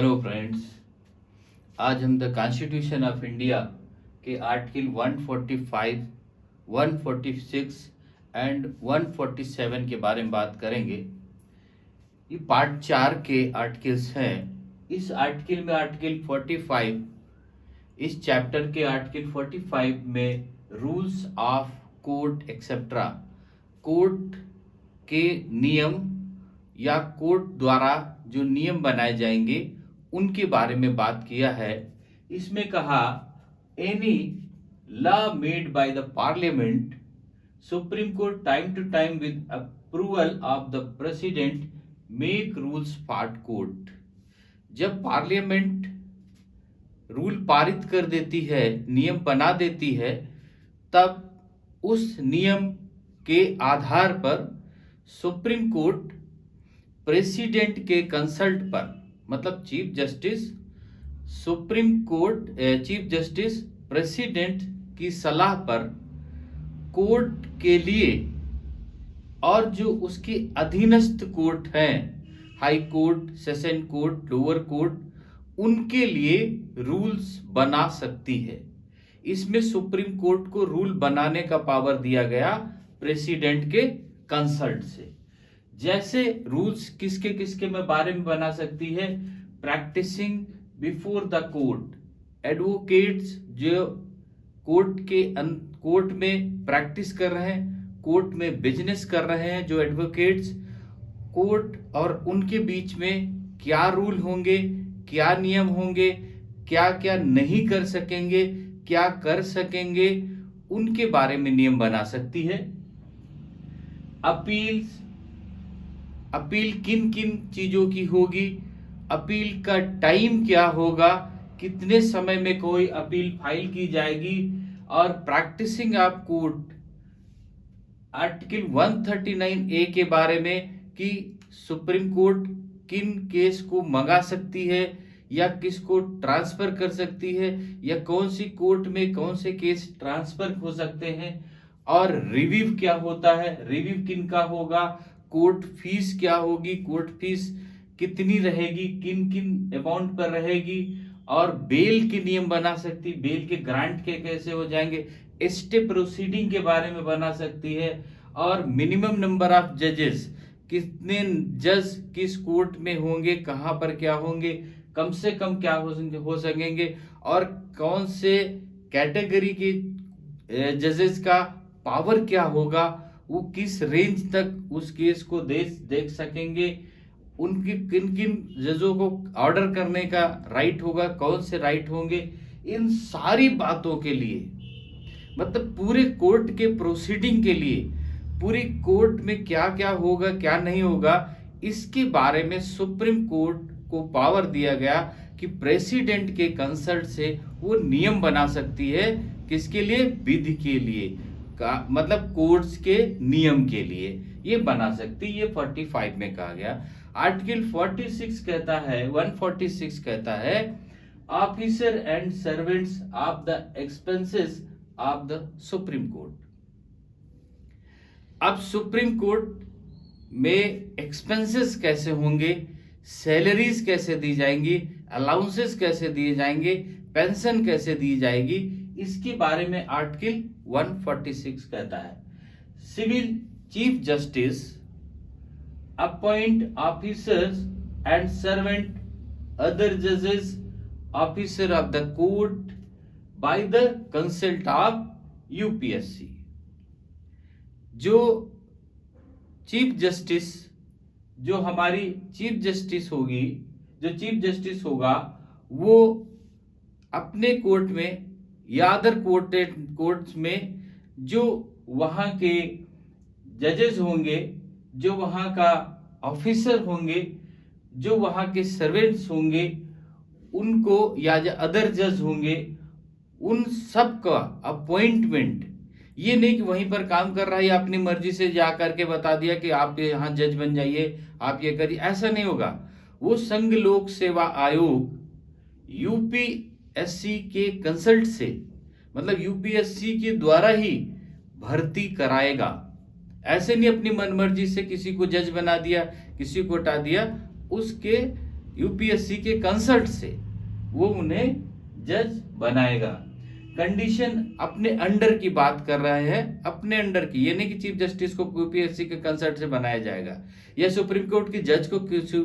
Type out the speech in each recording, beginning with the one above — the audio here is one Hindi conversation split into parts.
हेलो फ्रेंड्स, आज हम द कॉन्स्टिट्यूशन ऑफ इंडिया के आर्टिकल 145, 146 एंड 147 के बारे में बात करेंगे। ये पार्ट 4 के आर्टिकल्स हैं। इस आर्टिकल में आर्टिकल 45, इस चैप्टर के आर्टिकल 45 में rules of court etcetera, court के नियम या कोर्ट द्वारा जो नियम बनाए जाएंगे उनके बारे में बात किया है। इसमें कहा any law made by the parliament, supreme court time to time with approval of the president make rules for court. जब पार्लियामेंट रूल पारित कर देती है, नियम बना देती है, तब उस नियम के आधार पर सुप्रीम कोर्ट प्रेसिडेंट के कंसल्ट पर, मतलब chief justice, supreme court chief justice president की सलाह पर कोर्ट के लिए और जो उसके अधीनस्थ कोर्ट हैं, high court, session court, lower court, उनके लिए रूल्स बना सकती है। इसमें सुप्रीम कोर्ट को रूल बनाने का पावर दिया गया प्रेसिडेंट के कंसल्ट से। जैसे रूल्स किसके किसके में बारे में बना सकती है? Practising before the court, advocates जो कोर्ट में प्रैक्टिस कर रहे हैं, कोर्ट में बिजनेस कर रहे हैं, जो एडवोकेट्स, कोर्ट और उनके बीच में क्या रूल होंगे, क्या नियम होंगे, क्या क्या नहीं कर सकेंगे, क्या कर सकेंगे, उनके बारे में नियम बना सकती है। अपील किन किन चीजों की होगी, अपील का टाइम क्या होगा, कितने समय में कोई अपील फाइल की जाएगी, और practising of court article 139A के बारे में कि सुप्रीम कोर्ट किन केस को मंगा सकती है या किसको ट्रांसफर कर सकती है, या कौन सी कोर्ट में कौन से केस ट्रांसफर हो सकते हैं, और रिव्यू क्या होता है, रिव्यू किन का होगा, कोर्ट फीस क्या होगी, कोर्ट फीस कितनी रहेगी, किन किन अमाउंट पर रहेगी, और बेल के नियम बना सकती, बेल के ग्रांट के कैसे हो जाएंगे, स्टे प्रोसीडिंग के बारे में बना सकती है, और मिनिमम नंबर ऑफ जजेस, कितने जज किस कोर्ट में होंगे, कहां पर क्या होंगे, कम से कम क्या हो सकेंगे, और कौन से कैटेगरी के जजेस का पावर क्या होगा, वो किस रेंज तक उस केस को देख सकेंगे, उनकी किन किन जजों को ऑर्डर करने का राइट होगा, कौन से राइट होंगे, इन सारी बातों के लिए, मतलब पूरे कोर्ट के प्रोसीडिंग के लिए, पूरी कोर्ट में क्या क्या होगा, क्या नहीं होगा, इसके बारे में सुप्रीम कोर्ट को पावर दिया गया कि प्रेसिडेंट के कंसल्ट से वो नियम बना सकती है। किसके लिए? विधि के लिए, मतलब कोर्ट्स के नियम के लिए ये बना सकती। ये 45 में कहा गया। आर्टिकल 46 कहता है, 146 कहता है, officer and servants of the expenses of the supreme court. अब सुप्रीम कोर्ट में एक्सपेंसेस कैसे होंगे, सैलरीज कैसे दी जाएंगी, अलाउंसेस कैसे दिए जाएंगे, पेंशन कैसे दी जाएगी, इसके बारे में आर्टिकल 146 कहता है। Civil chief justice appoint officers and servant, other जजेस, officer of the court by the consult of UPSC. जो चीफ जस्टिस, जो हमारी चीफ जस्टिस होगी, जो चीफ जस्टिस होगा, वो अपने कोर्ट में या अदर कोर्ट्स में जो वहां के जजेस होंगे, जो वहां का ऑफिसर होंगे, जो वहां के सर्वेंट्स होंगे, उनको या जो अदर जज होंगे, उन सब का अपॉइंटमेंट, ये नहीं कि वहीं पर काम कर रहा है या अपनी मर्जी से जा करके बता दिया कि आप यहाँ जज बन जाइए, आप ये करिए, ऐसा नहीं होगा। वो संघ लोक सेवा आयोग यूपीएससी के कंसल्ट से, मतलब यूपीएससी के द्वारा ही भर्ती कराएगा। ऐसे नहीं अपनी मनमर्जी से किसी को जज बना दिया, किसी को हटा दिया, उसके यूपीएससी के कंसल्ट से वो उन्हें जज बनाएगा। कंडीशन अपने अंडर की बात कर रहे हैं, अपने अंडर की, ये नहीं कि चीफ जस्टिस को यूपीएससी के कंसल्ट से बनाया जाएगा या सुप्रीम कोर्ट के जज को किसी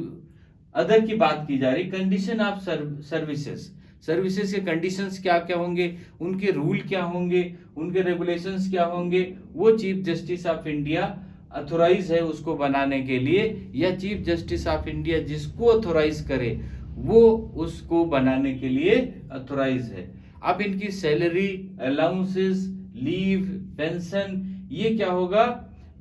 अदर की बात की जा रही। कंडीशन ऑफ सर्विसेज, सर्विसेज के कंडीशंस क्या क्या होंगे, उनके रूल क्या होंगे, उनके रेगुलेशंस क्या होंगे, वो chief justice of India authorise है उसको बनाने के लिए, या चीफ जस्टिस ऑफ इंडिया जिसको अथोराइज करे वो उसको बनाने के लिए अथोराइज है। अब इनकी सैलरी, अलाउंसेस, लीव, पेंशन, ये क्या होगा,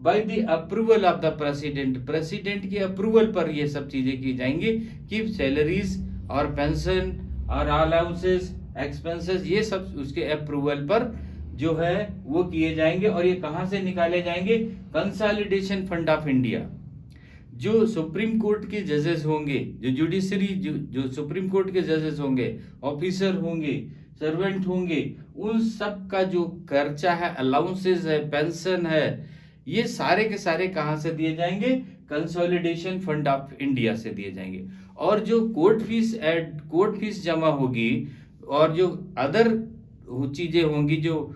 by the approval of the president, president की अप्रूवल पर ये सब चीजें की जाएंगी कि सैलरीज और पेंशन और अलाउंसेस, एक्सपेंसेस, ये सब उसके अप्रूवल पर जो है वो किए जाएंगे। और ये कहां से निकाले जाएंगे, कंसोलिडेशन फंड ऑफ इंडिया। जो सुप्रीम कोर्ट के जजेस होंगे, जो जुडिशरी, जो सुप्रीम कोर्ट के जजेस होंगे, ऑफिसर होंगे, सर्वेंट होंगे, उन सब का जो खर्चा है, अलाउंसेस है, पेंशन है, ये सारे के सारे कहां से दिए जाएंगे, कंसोलिडेशन फंड ऑफ इंडिया से दिए जाएंगे। और जो कोर्ट फीस जमा होगी और जो अदर चीजें होंगी जो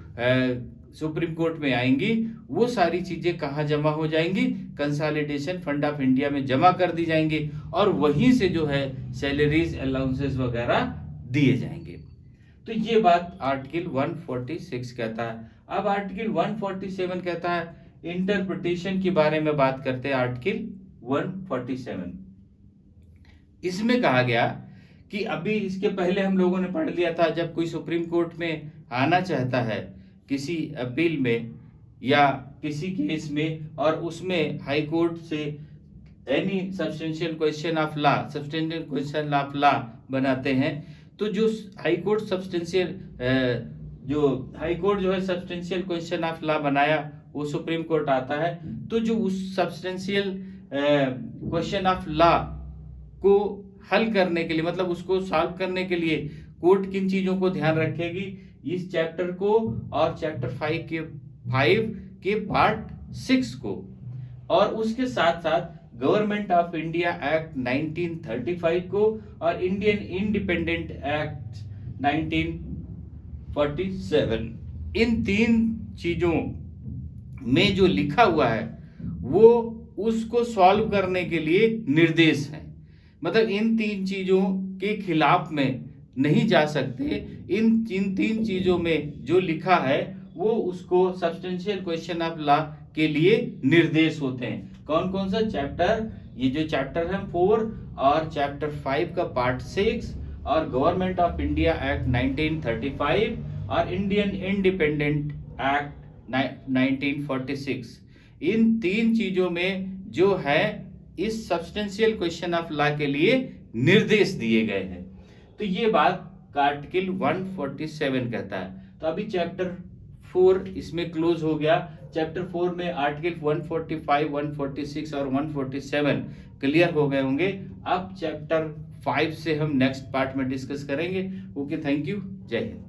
सुप्रीम कोर्ट में आएंगी, वो सारी चीजें कहाँ जमा हो जाएंगी, कंसोलिडेशन फंड ऑफ इंडिया में जमा कर दी जाएंगी और वहीं से जो है सैलरीज, अलाउंसेस वगैरह दिए जाएंगे। तो ये बात आर्टिकल 146 कहता है। अब आर्टिकल 147 कहता है, इंटरप्रिटेशन के बारे में बात करते हैं। आर्टिकल 147 इसमें कहा गया कि अभी इसके पहले हम लोगों ने पढ़ लिया था, जब कोई सुप्रीम कोर्ट में आना चाहता है किसी अपील में या किसी केस में और उसमें हाई कोर्ट से any substantial question of law, substantial question of law बनाते हैं, तो जो हाई कोर्ट जो है सब्सटेंशियल क्वेश्चन ऑफ लॉ बनाया वो सुप्रीम कोर्ट आता है। तो जो उस सब्सटेंशियल क्वेश्चन ऑफ लॉ को हल करने के लिए, मतलब उसको सॉल्व करने के लिए कोर्ट किन चीजों को ध्यान रखेगी, इस चैप्टर को और चैप्टर 5 के पार्ट 6 को, और उसके साथ साथ गवर्नमेंट ऑफ इंडिया एक्ट 1935 को और इंडियन इंडिपेंडेंट एक्ट 1947, इन तीन चीजों में जो लिखा हुआ है वो उसको सॉल्व करने के लिए निर्देश है। मतलब इन तीन चीजों के खिलाफ में नहीं जा सकते, इन तीन चीजों में जो लिखा है वो उसको सब्सटेंशियल क्वेश्चन ऑफ लॉ के लिए निर्देश होते हैं। कौन कौन सा चैप्टर, ये जो चैप्टर है 4 और चैप्टर 5 का पार्ट 6 और गवर्नमेंट ऑफ इंडिया एक्ट 1935 और इंडियन इंडिपेंडेंट एक्ट 1946, इन तीन चीजों में जो है इस सब्सटेंशियल क्वेश्चन ऑफ लॉ के लिए निर्देश दिए गए हैं। तो ये बात आर्टिकल 147 कहता है। तो अभी चैप्टर 4 इसमें क्लोज हो गया। चैप्टर 4 में आर्टिकल 145, 146 और 147 क्लियर हो गए होंगे। अब चैप्टर 5 से हम नेक्स्ट पार्ट में डिस्कस करेंगे। ओके, थैंक यू, जय हिंद।